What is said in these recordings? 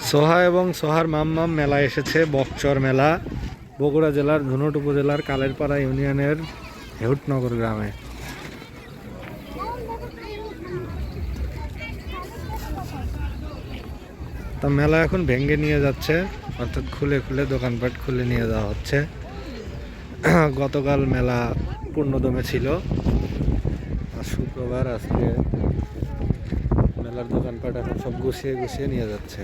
সোহা এবং সোহার মাম্মাম মেলা এসেছে। বকচর মেলা বগুড়া জেলার ধুনট উপজেলার কালেরপাড়া ইউনিয়নের হেউটনগর গ্রামে। তা মেলা এখন ভেঙে নিয়ে যাচ্ছে, অর্থাৎ খুলে খুলে দোকানপাট খুলে নিয়ে যাওয়া হচ্ছে। গতকাল মেলা পূর্ণদমে ছিল, আর শুক্রবার আজকে মেলার দোকানপাট এখন সব গুছিয়ে গুছিয়ে নিয়ে যাচ্ছে।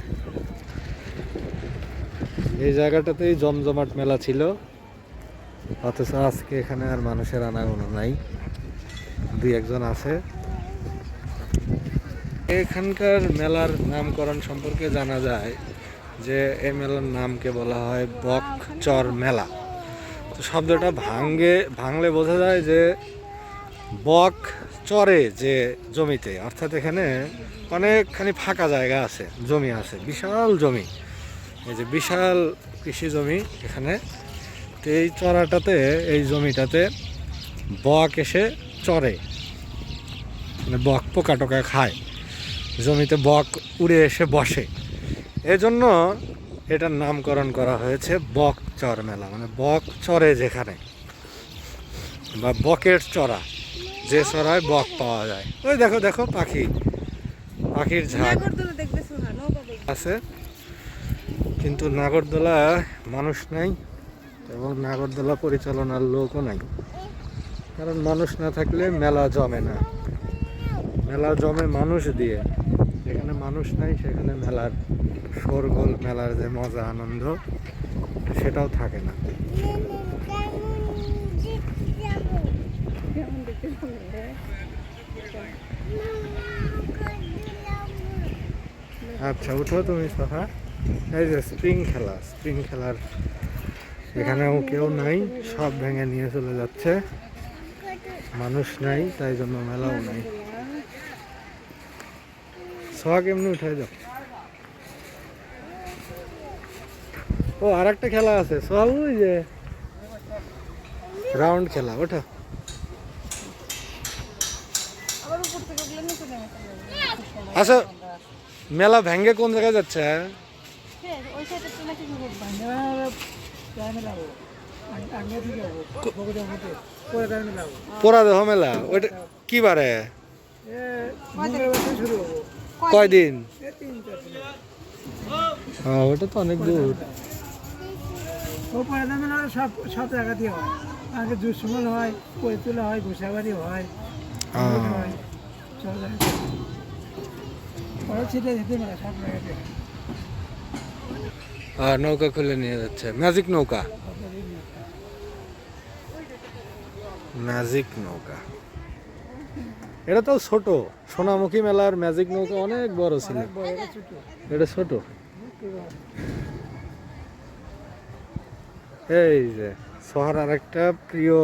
এই জায়গাটাতেই জমজমাট মেলা ছিল, অথচ আজকে এখানে আর মানুষের আনাগোনা নাই, দুই একজন আছে। এখানকার মেলার নামকরণ সম্পর্কে জানা যায় যে এই মেলার নামকে বলা হয় বকচর মেলা। তো শব্দটা ভাঙলে বোঝা যায় যে বক চরে, যে জমিতে, অর্থাৎ এখানে অনেকখানি ফাঁকা জায়গা আছে, জমি আছে, বিশাল জমি, এই যে বিশাল কৃষি জমি এখানে। তো এই চরাটাতে, এই জমিটাতে বক এসে চরে, মানে বক পোকা টোকা খায়, জমিতে বক উড়ে এসে বসে। এজন্য এটার নামকরণ করা হয়েছে বকচর মেলা, মানে বক চরে যেখানে, বা বকের চড়া, যে চড়ায় বক পাওয়া যায়। ওই দেখো দেখো পাখির ঝাঁক আছে, কিন্তু নাগরদোলা মানুষ নাই, এবং নাগরদোলা পরিচালনার লোকও নাই। কারণ মানুষ না থাকলে মেলা জমে না, মেলা জমে মানুষ দিয়ে। যেখানে মানুষ নাই সেখানে মেলার শোরগোল, মেলার যে মজা আনন্দ, সেটাও থাকে না। আচ্ছা উঠো তুমি সোহা। এই যে স্প্রিং খেলার এখানেও কেউ নাই, সব ভেঙে নিয়ে চলে যাচ্ছে, মানুষ নাই, তাই জন্য মেলাও নাই। সোহা কেমনি উঠে যাও। ও আর একটা খেলা আছে সোহা, ওই যে রাউন্ড খেলা, ওঠা। আচ্ছা মেলা ভেঙে কোন জায়গায় যাচ্ছে? পোড়াদেহ মেলা, ওইটা কি বারে, কয়দিন? ওটা তো অনেক দূর। সব জায়গাতেই হয়, আগে দুশ্মন হয়, কৈতুলা হয়, ঘোষাবাড়ি হয়, সব জায়গাতে ছিটে যেতে মেলা সব জায়গাতে। আর নৌকা খুলে নিয়ে যাচ্ছে, ম্যাজিক নৌকা। এটা তো ছোট, সোনামুখী মেলার ম্যাজিক নৌকা অনেক বড় ছিল, এটা ছোট। এই যে সোহার আর একটা প্রিয়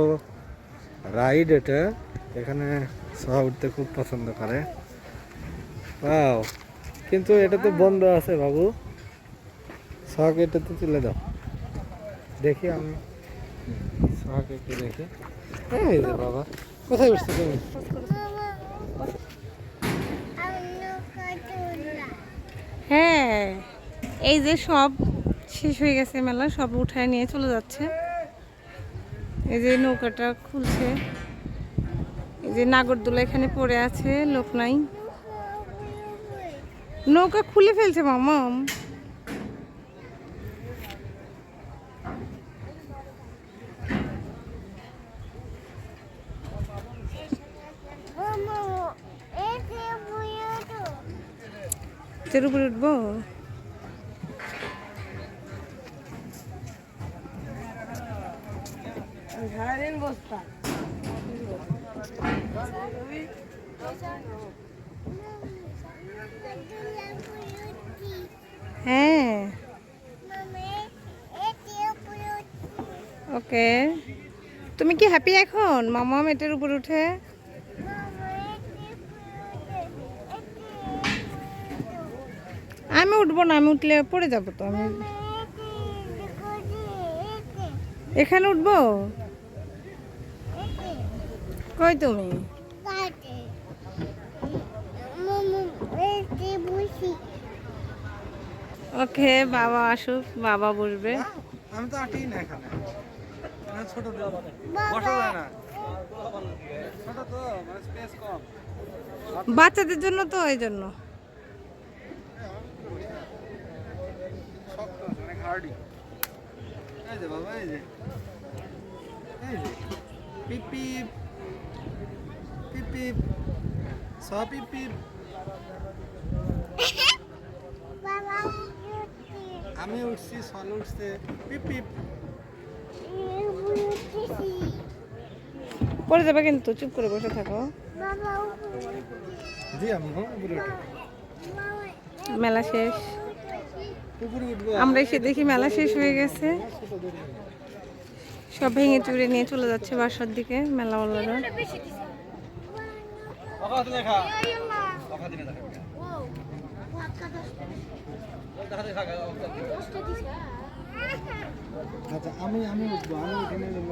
রাইড, এটা এখানে সোহা উঠতে খুব পছন্দ করে। পাও, কিন্তু এটা তো বন্ধ আছে বাবু, সোহাকে এটা তো তুলে দাও, দেখি আমি সোহাকে একটু দেখি। এই যে বাবা, কোথায় উঠছো তুমি? হ্যাঁ, এই যে সব শেষ হয়ে গেছে মেলা, সব উঠায় নিয়ে চলে যাচ্ছে। এই যে নৌকাটা খুলছে, এই যে নাগরদোলা এখানে পড়ে আছে, লোক নাই, নৌকা খুলে ফেলছে মামাম। এর উপরে উঠবো? হ্যাঁ ওকে, তুমি কি হ্যাপি এখন মামাম এটার উপর উঠে? আমি উঠবো না, আমি উঠলে পড়ে যাবো তো। আমি এখানে উঠবো? কই তুমি? ওকে, বাবা আসুক, বাবা বসবে। আমি তো আটি না এখানে, ছোট বসা যায় না, ছোট তো মানে স্পেস কম। বাচ্চাদের জন্য তো, এই জন্য। শক্ত আছে, অনেক হার্ডি। এই যে বাবা, এই যে পিপ পিপ পিপ পিপ, সব পিপ পিপ। আমি উঠছি, সল উঠছে, পিপ পিপ। পড়ে যাবে কিন্তু, চুপ করে বসে থাকো। জি আম্মু, উপরে উঠো। মেলা শেষ, উপরে উঠবো। আমরা এসে দেখি মেলা শেষ হয়ে গেছে। সব ভেঙে চুরে নিয়ে চলে যাচ্ছে বাসার দিকে মেলাওয়ালারা। আচ্ছা, আমি উঠবো, আমি উঠে নিয়ে যাবো।